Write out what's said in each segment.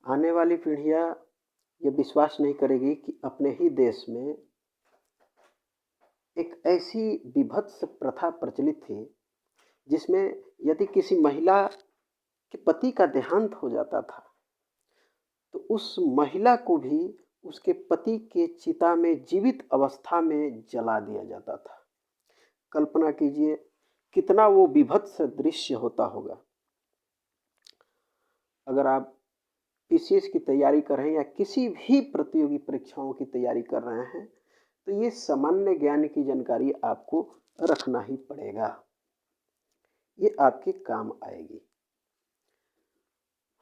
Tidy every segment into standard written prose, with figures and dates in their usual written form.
आने वाली पीढ़ियाँ ये विश्वास नहीं करेगी कि अपने ही देश में एक ऐसी विभत्स प्रथा प्रचलित थी, जिसमें यदि किसी महिला के पति का देहांत हो जाता था, तो उस महिला को भी उसके पति के चिता में जीवित अवस्था में जला दिया जाता था। कल्पना कीजिए कितना वो विभत्स दृश्य होता होगा। अगर आप पीसीएस की तैयारी कर रहे हैं या किसी भी प्रतियोगी परीक्षाओं की तैयारी कर रहे हैं, तो ये सामान्य ज्ञान की जानकारी आपको रखना ही पड़ेगा, ये आपके काम आएगी।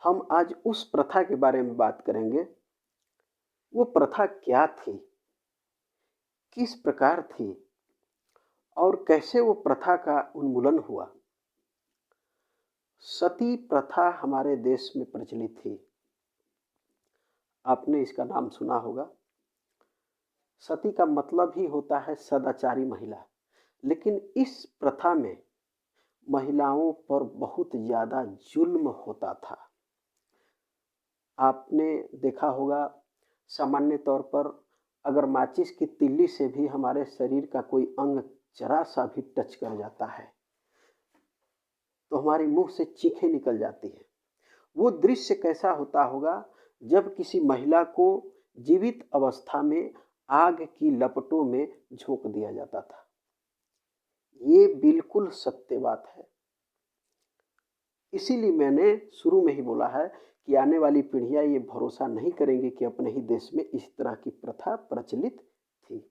हम आज उस प्रथा के बारे में बात करेंगे। वो प्रथा क्या थी, किस प्रकार थी और कैसे वो प्रथा का उन्मूलन हुआ। सती प्रथा हमारे देश में प्रचलित थी, आपने इसका नाम सुना होगा। सती का मतलब ही होता है सदाचारी महिला, लेकिन इस प्रथा में महिलाओं पर बहुत ज़्यादा जुल्म होता था। आपने देखा होगा, सामान्य तौर पर अगर माचिस की तिल्ली से भी हमारे शरीर का कोई अंग जरा सा भी टच कर जाता है तो हमारे मुंह से चीखें निकल जाती हैं। वो दृश्य कैसा होता होगा जब किसी महिला को जीवित अवस्था में आग की लपटों में झोंक दिया जाता था। ये बिल्कुल सत्य बात है। इसीलिए मैंने शुरू में ही बोला है कि आने वाली पीढ़ियां ये भरोसा नहीं करेंगी कि अपने ही देश में इस तरह की प्रथा प्रचलित थी।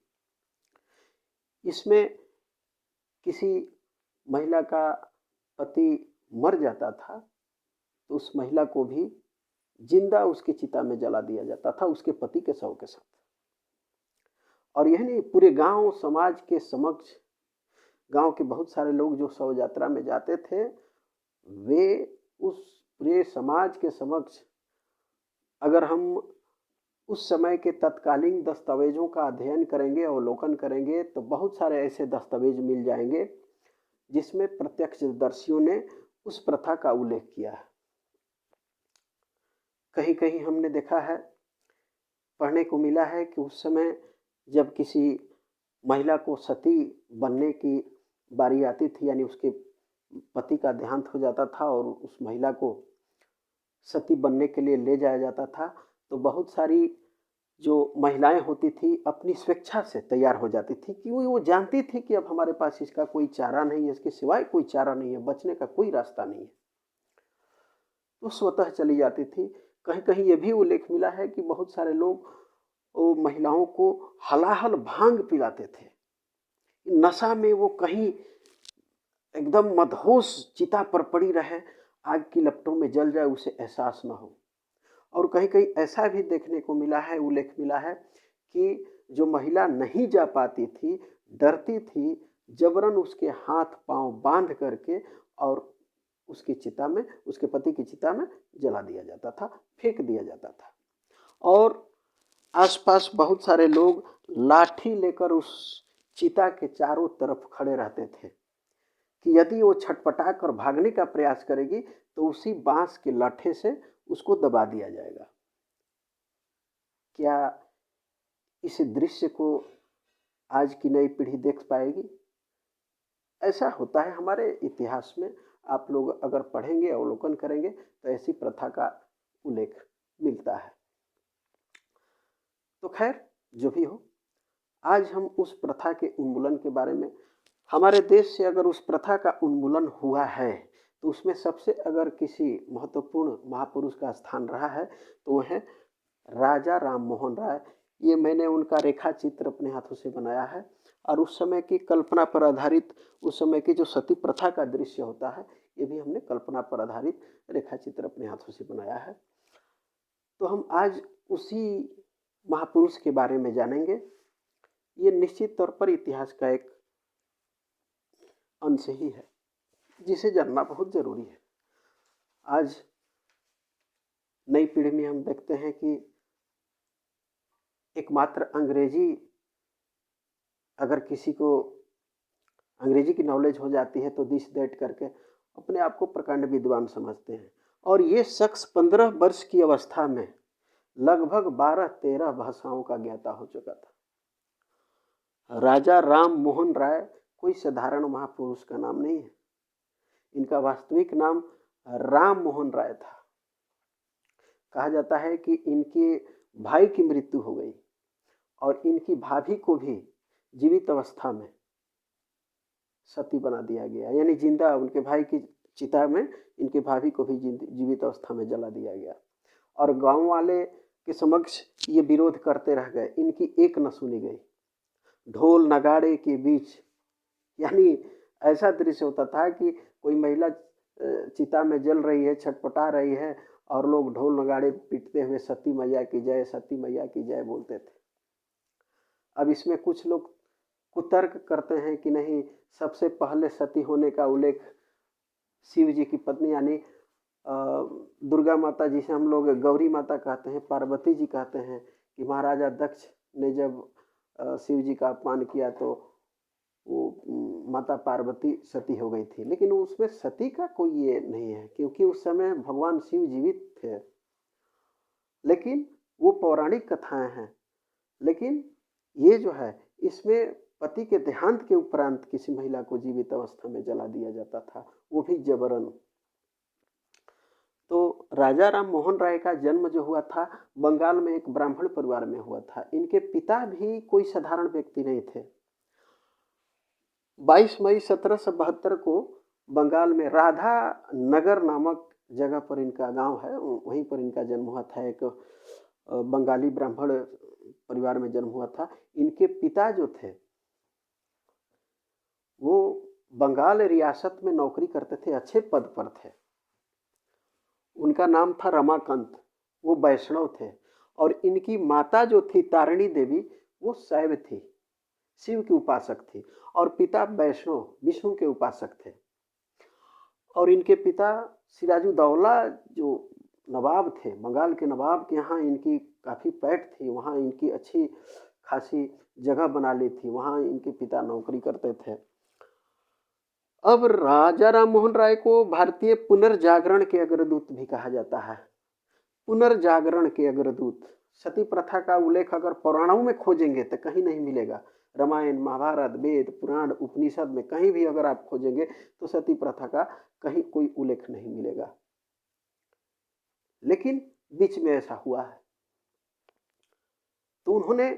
इसमें किसी महिला का पति मर जाता था तो उस महिला को भी जिंदा उसकी चिता में जला दिया जाता था, उसके पति के शव के साथ। और यही नहीं, पूरे गांव समाज के समक्ष, गांव के बहुत सारे लोग जो शव यात्रा में जाते थे, वे उस पूरे समाज के समक्ष, अगर हम उस समय के तत्कालीन दस्तावेजों का अध्ययन करेंगे, अवलोकन करेंगे, तो बहुत सारे ऐसे दस्तावेज मिल जाएंगे जिसमें प्रत्यक्षदर्शियों ने उस प्रथा का उल्लेख किया है। कहीं कहीं हमने देखा है, पढ़ने को मिला है कि उस समय जब किसी महिला को सती बनने की बारी आती थी, यानी उसके पति का देहांत हो जाता था और उस महिला को सती बनने के लिए ले जाया जाता था, तो बहुत सारी जो महिलाएं होती थी अपनी स्वेच्छा से तैयार हो जाती थी कि वो जानती थी कि अब हमारे पास इसका कोई चारा नहीं है, इसके सिवाय कोई चारा नहीं है, बचने का कोई रास्ता नहीं है, तो स्वतः चली जाती थी। कहीं कहीं ये भी उल्लेख मिला है कि बहुत सारे लोग वो महिलाओं को हलाहल भांग पिलाते थे, नशा में वो कहीं एकदम मदहोश चिता पर पड़ी रहे, आग की लपटों में जल जाए, उसे एहसास न हो। और कहीं कहीं ऐसा भी देखने को मिला है, उल्लेख मिला है कि जो महिला नहीं जा पाती थी, डरती थी, जबरन उसके हाथ पांव बांध करके और उसकी चिता में, उसके पति की चिता में जला दिया जाता था, फेंक दिया जाता था। और आसपास बहुत सारे लोग लाठी लेकर उस चिता के चारों तरफ खड़े रहते थे कि यदि वो छटपटा कर भागने का प्रयास करेगी तो उसी बांस के लाठे से उसको दबा दिया जाएगा। क्या इस दृश्य को आज की नई पीढ़ी देख पाएगी? ऐसा होता है हमारे इतिहास में, आप लोग अगर पढ़ेंगे, अवलोकन करेंगे, तो ऐसी प्रथा का उल्लेख मिलता है। तो खैर, जो भी हो, आज हम उस प्रथा के उन्मूलन के बारे में, हमारे देश से अगर उस प्रथा का उन्मूलन हुआ है तो उसमें सबसे अगर किसी महत्वपूर्ण महापुरुष का स्थान रहा है तो वह है राजा राम मोहन राय। ये मैंने उनका रेखा चित्र अपने हाथों से बनाया है और उस समय की कल्पना पर आधारित, उस समय की जो सती प्रथा का दृश्य होता है, ये भी हमने कल्पना पर आधारित रेखा चित्र अपने हाथों से बनाया है। तो हम आज उसी महापुरुष के बारे में जानेंगे। ये निश्चित तौर पर इतिहास का एक अंश ही है जिसे जानना बहुत जरूरी है। आज नई पीढ़ी में हम देखते हैं कि एकमात्र अंग्रेजी, अगर किसी को अंग्रेजी की नॉलेज हो जाती है तो दिस दैट करके अपने आप को प्रकांड विद्वान समझते हैं और ये शख्स 15 वर्ष की अवस्था में लगभग 12-13 भाषाओं का ज्ञाता हो चुका था। राजा राम मोहन राय कोई साधारण महापुरुष का नाम नहीं है। इनका वास्तविक नाम राम मोहन राय था। कहा जाता है कि इनके भाई की मृत्यु हो गई और इनकी भाभी को भी जीवित अवस्था में सती बना दिया गया, यानी जिंदा उनके भाई की चिता में इनके भाभी को भी जीवित अवस्था में जला दिया गया। और गांव वाले के समक्ष ये विरोध करते रह गए, इनकी एक न सुनी गई। ढोल नगाड़े के बीच, यानी ऐसा दृश्य होता था कि कोई महिला चिता में जल रही है, छटपटा रही है, और लोग ढोल नगाड़े पीटते हुए सती मैया की जय, सती मैया की जय बोलते थे। अब इसमें कुछ लोग कुतर्क करते हैं कि नहीं, सबसे पहले सती होने का उल्लेख शिव जी की पत्नी यानी दुर्गा माता, जिसे हम लोग गौरी माता कहते हैं, पार्वती जी कहते हैं, कि महाराजा दक्ष ने जब शिव जी का अपमान किया तो वो माता पार्वती सती हो गई थी। लेकिन उसमें सती का कोई ये नहीं है, क्योंकि उस समय भगवान शिव जीवित थे। लेकिन वो पौराणिक कथाएं हैं। लेकिन ये जो है, इसमें पति के देहांत के उपरांत किसी महिला को जीवित अवस्था में जला दिया जाता था, वो भी जबरन। तो राजा राम मोहन राय का जन्म जो हुआ था, बंगाल में एक ब्राह्मण परिवार में हुआ था। इनके पिता भी कोई साधारण व्यक्ति नहीं थे। 22 मई 1772 को बंगाल में राधा नगर नामक जगह पर इनका गांव है, वहीं पर इनका जन्म हुआ था। एक बंगाली ब्राह्मण परिवार में जन्म हुआ था। इनके पिता जो थे वो बंगाल रियासत में नौकरी करते थे, अच्छे पद पर थे। उनका नाम था रमाकांत, वो वैष्णव थे। और इनकी माता जो थी तारिणी देवी, वो शैव थी, शिव की उपासक थी। और पिता वैष्णव विष्णु के उपासक थे। और इनके पिता सिराजुद्दौला जो नवाब थे, बंगाल के नवाब के यहाँ इनकी काफ़ी पैठ थी, वहाँ इनकी अच्छी खासी जगह बना ली थी, वहाँ इनके पिता नौकरी करते थे। अब राजा राम मोहन राय को भारतीय पुनर्जागरण के अग्रदूत भी कहा जाता है। पुनर्जागरण के अग्रदूत। सती प्रथा का उल्लेख अगर पुराणों में खोजेंगे तो कहीं नहीं मिलेगा। रामायण, महाभारत, वेद, पुराण, उपनिषद में कहीं भी अगर आप खोजेंगे तो सती प्रथा का कहीं कोई उल्लेख नहीं मिलेगा। लेकिन बीच में ऐसा हुआ है, तो उन्होंने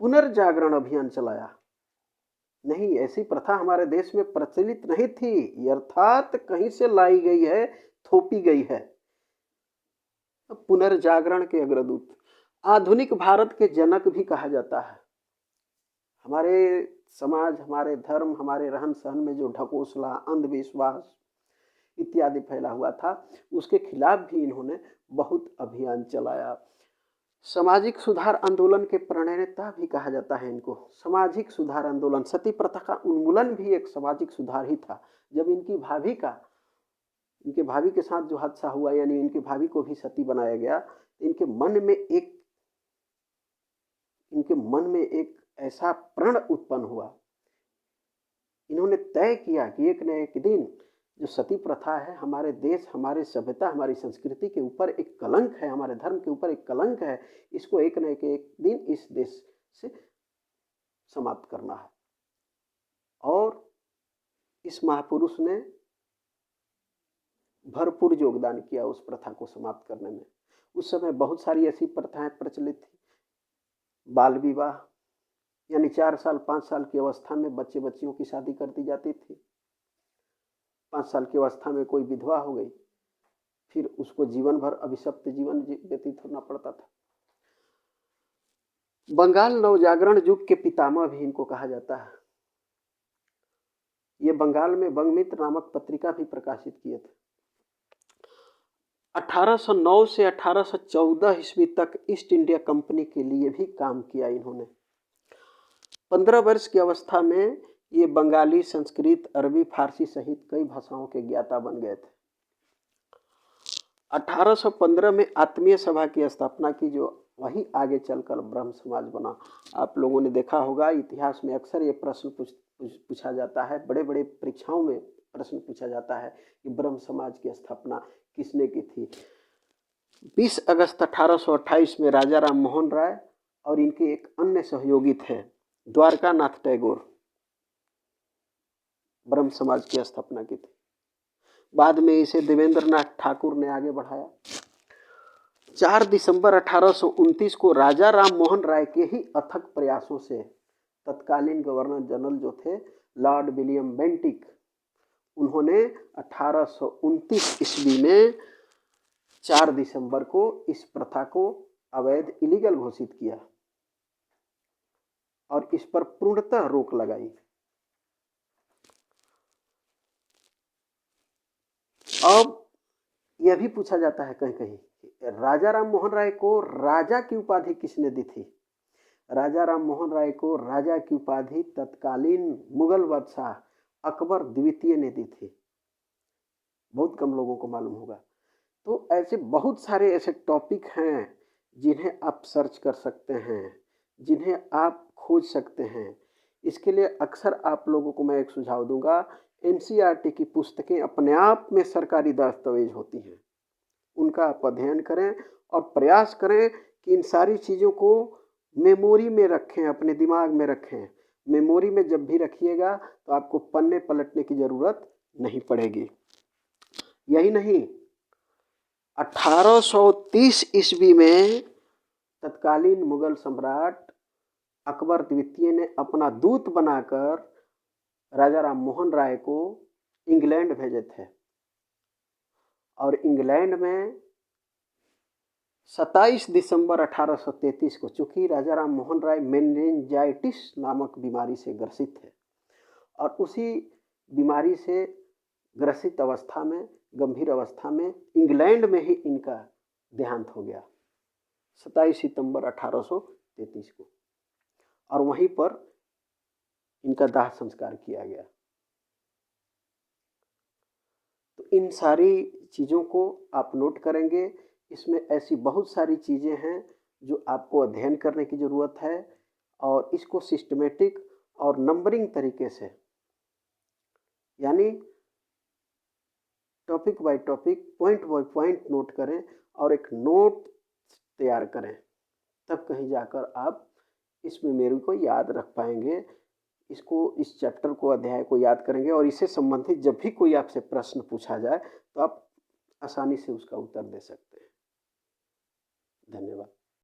पुनर्जागरण अभियान चलाया। नहीं, ऐसी प्रथा हमारे देश में प्रचलित नहीं थी, अर्थात कहीं से लाई गई है, थोपी गई है। पुनर्जागरण के अग्रदूत, आधुनिक भारत के जनक भी कहा जाता है। हमारे समाज, हमारे धर्म, हमारे रहन सहन में जो ढकोसला, अंधविश्वास इत्यादि फैला हुआ था, उसके खिलाफ भी इन्होंने बहुत अभियान चलाया। सामाजिक सुधार आंदोलन के प्रणेता भी कहा जाता है इनको। सामाजिक सुधार आंदोलन, सती प्रथा का उन्मूलन भी एक सामाजिक सुधार ही था। जब इनके भाभी के साथ जो हादसा हुआ, यानी इनकी भाभी को भी सती बनाया गया, इनके मन में एक ऐसा प्रण उत्पन्न हुआ। इन्होंने तय किया कि एक न एक दिन जो सती प्रथा है, हमारे देश, हमारे सभ्यता, हमारी संस्कृति के ऊपर एक कलंक है, हमारे धर्म के ऊपर एक कलंक है, इसको एक न एक दिन इस देश से समाप्त करना है। और इस महापुरुष ने भरपूर योगदान किया उस प्रथा को समाप्त करने में। उस समय बहुत सारी ऐसी प्रथाएं प्रचलित थी। बाल विवाह, यानी 4 साल 5 साल की अवस्था में बच्चियों की शादी कर दी जाती थी। 5 साल की अवस्था में कोई विधवा हो गई, फिर उसको जीवन भर अभिशप्त जीवन व्यतीत होना पड़ता था। बंगाल नवजागरण युग के पितामह भी इनको कहा जाता है। ये बंगाल में बंगमित्र नामक पत्रिका भी प्रकाशित किए थे। 1809 से 1814 ईस्वी तक ईस्ट इंडिया कंपनी के लिए भी काम किया इन्होंने। 15 वर्ष की अवस्था में ये बंगाली, संस्कृत, अरबी, फारसी सहित कई भाषाओं के ज्ञाता बन गए थे। 1815 में आत्मीय सभा की स्थापना की, जो वही आगे चलकर ब्रह्म समाज बना। आप लोगों ने देखा होगा, इतिहास में अक्सर ये प्रश्न पूछा जाता है, बड़े बड़े परीक्षाओं में प्रश्न पूछा जाता है कि ब्रह्म समाज की स्थापना किसने की थी? 20 अगस्त 1828 में राजा राम मोहन राय और इनके एक अन्य सहयोगी थे द्वारका नाथ टैगोर, ब्रह्म समाज की स्थापना की थी। बाद में इसे देवेंद्र नाथ ठाकुर ने आगे बढ़ाया। 4 दिसंबर 1829 को राजा राम मोहन राय के ही अथक प्रयासों से तत्कालीन गवर्नर जनरल जो थे लॉर्ड विलियम बेंटिक, उन्होंने 1829 ईस्वी में 4 दिसंबर को इस प्रथा को अवैध इलीगल घोषित किया और इस पर पूर्णतः रोक लगाई। अब यह भी पूछा जाता है कहीं कहीं, राजा राम मोहन राय को राजा की उपाधि किसने दी थी? राजा राम मोहन राय को राजा की उपाधि तत्कालीन मुगल बादशाह अकबर द्वितीय ने दी थी। बहुत कम लोगों को मालूम होगा। तो ऐसे बहुत सारे ऐसे टॉपिक हैं जिन्हें आप सर्च कर सकते हैं, जिन्हें आप खोज सकते हैं। इसके लिए अक्सर आप लोगों को मैं एक सुझाव दूंगा, एनसीईआरटी की पुस्तकें अपने आप में सरकारी दस्तावेज होती हैं, उनका आप अध्ययन करें और प्रयास करें कि इन सारी चीज़ों को मेमोरी में रखें, अपने दिमाग में रखें। मेमोरी में जब भी रखिएगा तो आपको पन्ने पलटने की ज़रूरत नहीं पड़ेगी। यही नहीं, 1830 ईस्वी में तत्कालीन मुगल सम्राट अकबर द्वितीय ने अपना दूत बनाकर राजा राम मोहन राय को इंग्लैंड भेजे थे और इंग्लैंड में 27 दिसंबर 1833 को, चूंकि राजा राम मोहन राय मेनिंजाइटिस नामक बीमारी से ग्रसित थे और उसी बीमारी से ग्रसित अवस्था में, गंभीर अवस्था में इंग्लैंड में ही इनका देहांत हो गया 27 सितंबर 1833 को, और वहीं पर इनका दाह संस्कार किया गया। तो इन सारी चीज़ों को आप नोट करेंगे। इसमें ऐसी बहुत सारी चीज़ें हैं जो आपको अध्ययन करने की ज़रूरत है और इसको सिस्टमेटिक और नंबरिंग तरीके से, यानी topic by topic, point by point note करें और एक नोट तैयार करें, तब कहीं जाकर आप इस मेमोरी को याद रख पाएंगे। इसको, इस चैप्टर को, अध्याय को याद करेंगे और इससे संबंधित जब भी कोई आपसे प्रश्न पूछा जाए तो आप आसानी से उसका उत्तर दे सकते हैं। धन्यवाद।